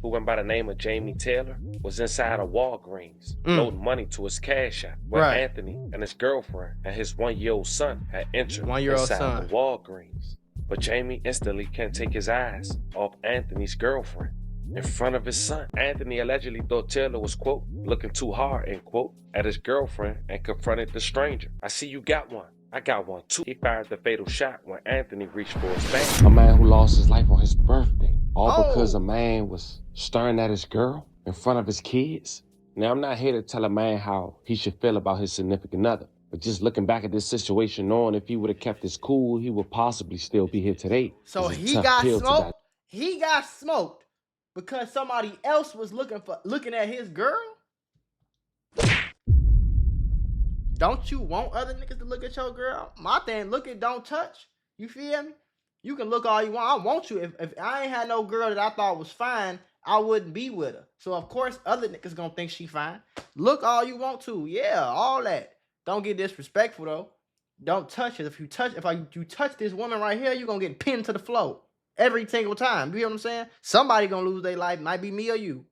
who went by the name of Jamie Taylor, was inside a Walgreens, loading money to his cash app, where Anthony and his girlfriend and his 1-year-old son had entered inside the Walgreens. But Jamie instantly can't take his eyes off Anthony's girlfriend. In front of his son, Anthony allegedly thought Taylor was, quote, looking too hard, end quote, at his girlfriend and confronted the stranger. "I see you got one. I got one too." He fired the fatal shot when Anthony reached for his bag. A man who lost his life on his birthday, all because a man was staring at his girl in front of his kids. Now, I'm not here to tell a man how he should feel about his significant other, but just looking back at this situation, knowing if he would have kept his cool, he would possibly still be here today. So he got smoked. He got smoked because somebody else was looking at his girl. Don't you want other niggas to look at your girl? My thing, look at, don't touch. You feel me? You can look all you want. I want you. If I ain't had no girl that I thought was fine, I wouldn't be with her. So of course other niggas gonna think she fine. Look all you want to. Yeah, all that. Don't get disrespectful though. Don't touch it. If you touch this woman right here, you're gonna get pinned to the floor every single time. You hear what I'm saying? Somebody gonna lose their life. Might be me or you.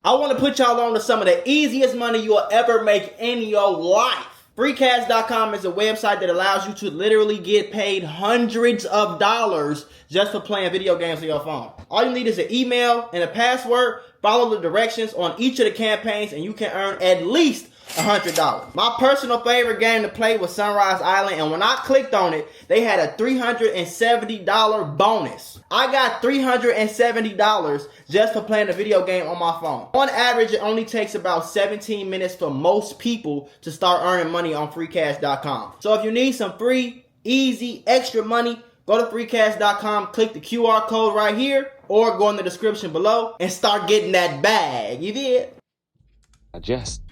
I want to put y'all on to some of the easiest money you'll ever make in your life. Freecash.com is a website that allows you to literally get paid hundreds of dollars just for playing video games on your phone. All you need is an email and a password. Follow the directions on each of the campaigns and you can earn at least $100. My personal favorite game to play was Sunrise Island, and when I clicked on it, they had a $370 bonus. I got $370 just for playing a video game on my phone. On average, it only takes about 17 minutes for most people to start earning money on freecash.com. So if you need some free, easy, extra money, go to freecash.com, click the QR code right here, or go in the description below and start getting that bag. You did?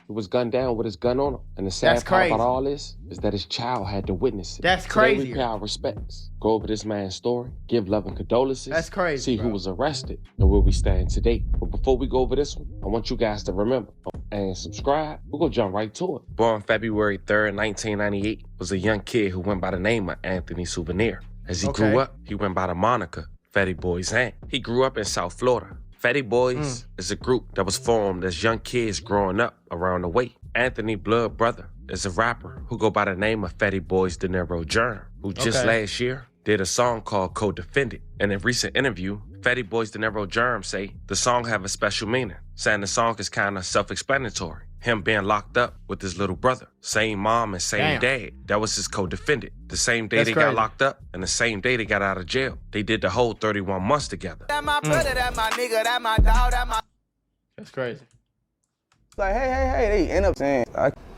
He was gunned down with his gun on him. And the sad part about all this is that his child had to witness it. That's crazy. Today we pay our respects, go over this man's story, give love and condolences. That's crazy, see who was arrested and where we stand today. But before we go over this one, I want you guys to remember and subscribe. We're going to jump right to it. Born February 3rd, 1998, was a young kid who went by the name of Anthony Souvenir. As he grew up, he went by the moniker Fetty Boy's Aunt. He grew up in South Florida. Fetty Boys is a group that was formed as young kids growing up around the way. Anthony blood brother is a rapper who go by the name of Fetty Boys De Niro Germ, who just last year did a song called Co-Defended. In a recent interview, Fetty Boys De Niro Germ say the song have a special meaning, saying the song is kind of self-explanatory. Him being locked up with his little brother, same mom and same dad. That was his co-defendant. The same day they got locked up and the same day they got out of jail. They did the whole 31 months together. That my brother, that my nigga, that my dog, that my... That's crazy. It's like, hey, they end up saying,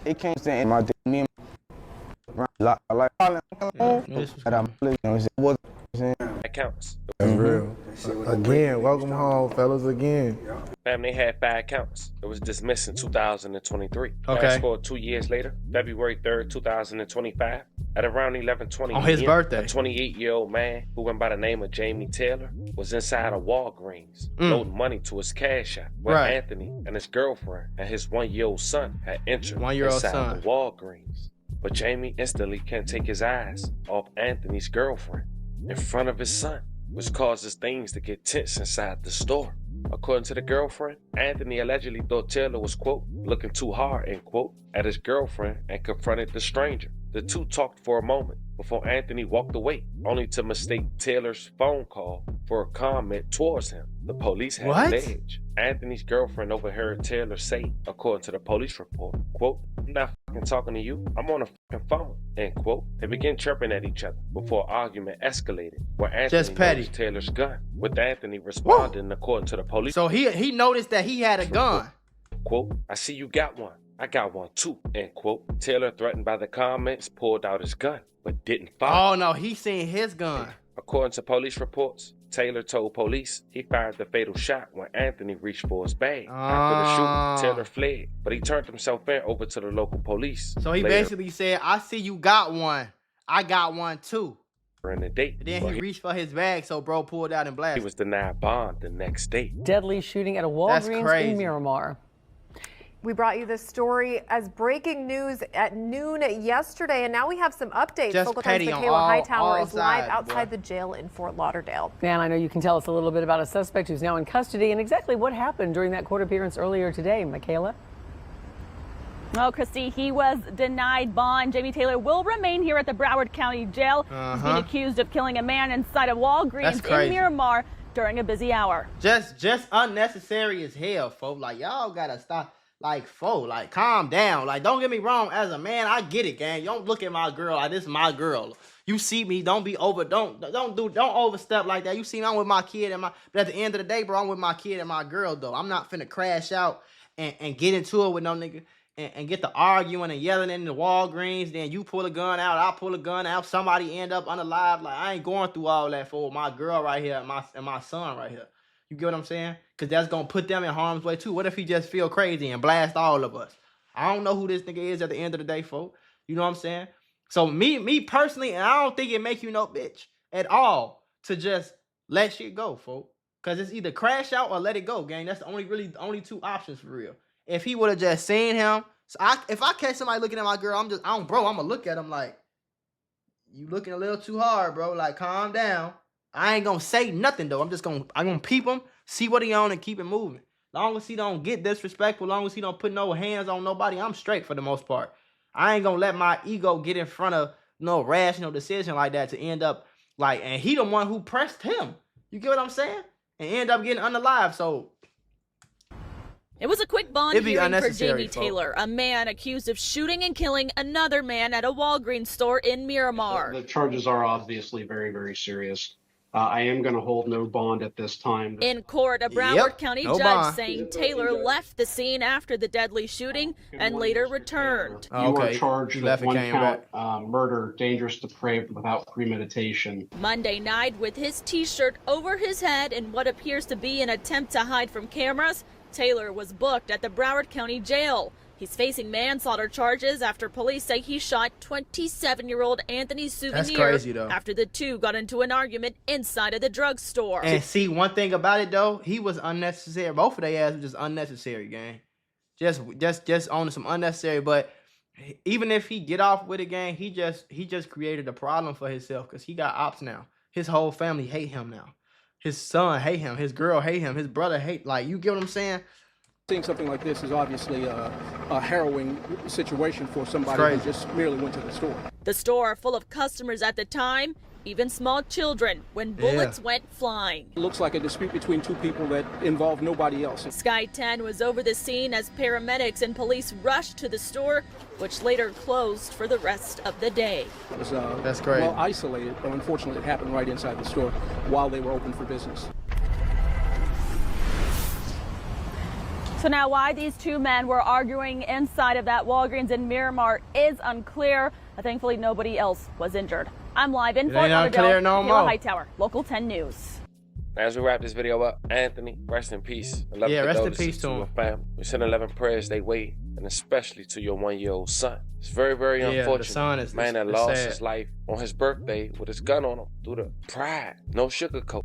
it can't stand my dick, me and my like, that counts. That's real. Again, welcome home, fellas, again. Family had 5 counts. It was dismissed in 2023. Fast forward 2 years later, February 3rd, 2025, at around 11:20 on his birthday, a 28-year-old man who went by the name of Jamie Taylor was inside a Walgreens, loading money to his cash app, where Anthony and his girlfriend and his 1-year-old son had entered inside the Walgreens. But Jamie instantly can't take his eyes off Anthony's girlfriend in front of his son, which causes things to get tense inside the store. According to the girlfriend, Anthony allegedly thought Taylor was, quote, looking too hard, end quote, at his girlfriend and confronted the stranger. The two talked for a moment before Anthony walked away, only to mistake Taylor's phone call for a comment towards him. The police had an edge. Anthony's girlfriend overheard Taylor say, according to the police report, quote, "I'm not fucking talking to you. I'm on a fucking phone," end quote. They began chirping at each other before argument escalated, where Anthony noticed Taylor's gun, with Anthony responding according to the police. So he noticed that he had a gun. Quote, "I see you got one. I got one too," end quote. Taylor, threatened by the comments, pulled out his gun, but didn't fire. Oh no, he seen his gun. According to police reports, Taylor told police he fired the fatal shot when Anthony reached for his bag. After the shooting, Taylor fled, but he turned himself in over to the local police. So he basically said, "I see you got one. I got one too." In the day. Then he reached for his bag, so bro pulled out and blasted. He was denied bond the next day. Deadly shooting at a Walgreens in Miramar. We brought you this story as breaking news at noon yesterday, and now we have some updates. Just Local Times' petty on Michaela Hightower all is live sides, outside boy. the jail in Fort Lauderdale. Dan, I know you can tell us a little bit about a suspect who's now in custody and exactly what happened during that court appearance earlier today. Michaela? Oh, Christy, he was denied bond. Jamie Taylor will remain here at the Broward County Jail. He's been accused of killing a man inside a Walgreens in Miramar during a busy hour. Just unnecessary as hell, folks. Like, y'all gotta stop. Like, folks, like, calm down. Like, don't get me wrong. As a man, I get it, gang. You don't look at my girl like this is my girl. You see me, don't overstep like that. You see me, I'm with my kid and but at the end of the day, bro, I'm with my kid and my girl, though. I'm not finna crash out and get into it with no nigga and get to arguing and yelling in the Walgreens. Then you pull a gun out, I pull a gun out, somebody end up unalive. Like, I ain't going through all that for my girl right here and my son right here. You get what I'm saying? Because that's going to put them in harm's way, too. What if he just feel crazy and blast all of us? I don't know who this nigga is at the end of the day, folks. You know what I'm saying? So me personally, and I don't think it make you no bitch at all to just let shit go, folks. Because it's either crash out or let it go, gang. That's the only two options for real. If he would have just seen him, if I catch somebody looking at my girl, I'm going to look at him like, you looking a little too hard, bro. Like, calm down. I ain't gonna say nothing though. I'm gonna peep him, see what he on, and keep it moving. Long as he don't get disrespectful, long as he don't put no hands on nobody, I'm straight for the most part. I ain't gonna let my ego get in front of no rational decision like that to end up like, and he the one who pressed him. You get what I'm saying? And end up getting unalive. So it was a quick bond hearing for Jamie folks. Taylor, a man accused of shooting and killing another man at a Walgreens store in Miramar. The charges are obviously very, very serious. I am going to hold no bond at this time. In court, a Broward County judge saying Taylor left the scene after the deadly shooting and later returned. You are charged with one count, murder, dangerous, depraved, without premeditation. Monday night, with his T-shirt over his head in what appears to be an attempt to hide from cameras, Taylor was booked at the Broward County Jail. He's facing manslaughter charges after police say he shot 27-year-old Anthony Souvenir. That's crazy, though. After the two got into an argument inside of the drugstore. And see, one thing about it though, he was unnecessary. Both of their ass was just unnecessary, gang. Just on some unnecessary. But even if he get off with it, gang, he just created a problem for himself because he got ops now. His whole family hate him now. His son hate him. His girl hate him. His brother hate. Like, you get what I'm saying? Seeing something like this is obviously a harrowing situation for somebody who just merely went to the store. The store full of customers at the time, even small children, when bullets went flying. It looks like a dispute between two people that involve nobody else. Sky 10 was over the scene as paramedics and police rushed to the store, which later closed for the rest of the day. It was That's great. Well isolated, but unfortunately it happened right inside the store while they were open for business. So now why these two men were arguing inside of that Walgreens in Miramar is unclear. Thankfully, nobody else was injured. I'm live in Fort Lauderdale. Michaela Hightower, Local 10 News. As we wrap this video up, Anthony, rest in peace. Rest in peace to him. Family. We send 11 prayers they wait, and especially to your 1-year-old son. It's very, very unfortunate. The son is man that lost his life on his birthday with his gun on him due to pride. No sugarcoat.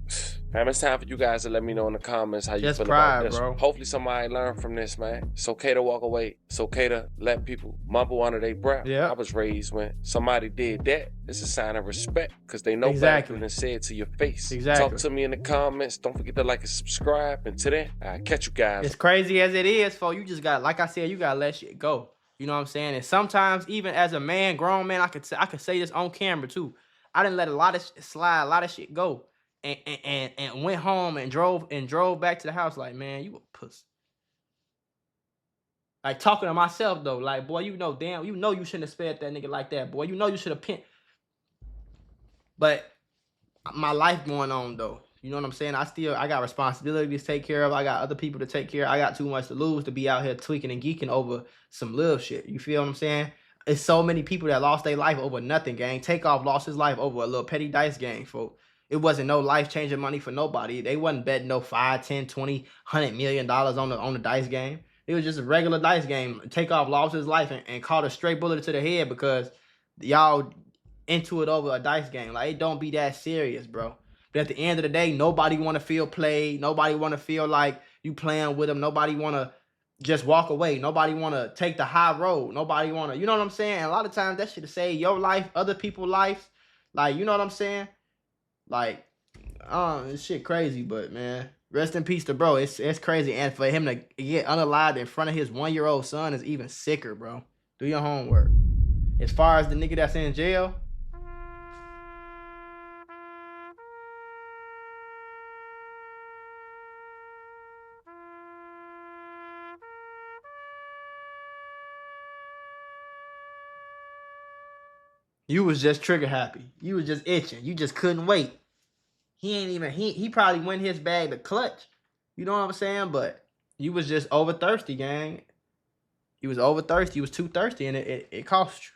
Man, it's time for you guys to let me know in the comments how you feel about this. Bro. Hopefully somebody learned from this, man. It's okay to walk away. It's okay to let people mumble under their breath. I was raised when somebody did that. It's a sign of respect because they know better than say it to your face. Talk to me in the comments. Don't forget to like and subscribe. And to then, I'll catch you guys. As crazy as it is, you just got, like I said, you got to let shit go. You know what I'm saying? And sometimes, even as a man, grown man, I could say this on camera too. I didn't let a lot of shit slide, a lot of shit go, and went home and drove back to the house like, man, you a pussy. Like, talking to myself though, like, boy, you know you shouldn't have spared that nigga like that, boy. You know you should have pinned. But my life going on though. You know what I'm saying? I got responsibilities to take care of. I got other people to take care of. I got too much to lose to be out here tweaking and geeking over some little shit. You feel what I'm saying? It's so many people that lost their life over nothing, gang. Takeoff lost his life over a little petty dice game, folks. It wasn't no life-changing money for nobody. They wasn't betting no 5, 10, 20, $100 million on the dice game. It was just a regular dice game. Takeoff lost his life and caught a straight bullet to the head because y'all into it over a dice game. Like, it don't be that serious, bro. But at the end of the day, nobody want to feel played. Nobody want to feel like you playing with them. Nobody want to just walk away. Nobody want to take the high road. Nobody want to, you know what I'm saying? And a lot of times that should save your life, other people's life. Like, you know what I'm saying? Like, this shit crazy, but man, rest in peace to bro. It's crazy. And for him to get unalived in front of his 1-year-old son is even sicker, bro. Do your homework. As far as the nigga that's in jail, you was just trigger happy. You was just itching. You just couldn't wait. He probably went his bag to clutch. You know what I'm saying? But you was just over thirsty, gang. You was over thirsty. You was too thirsty, and it cost you.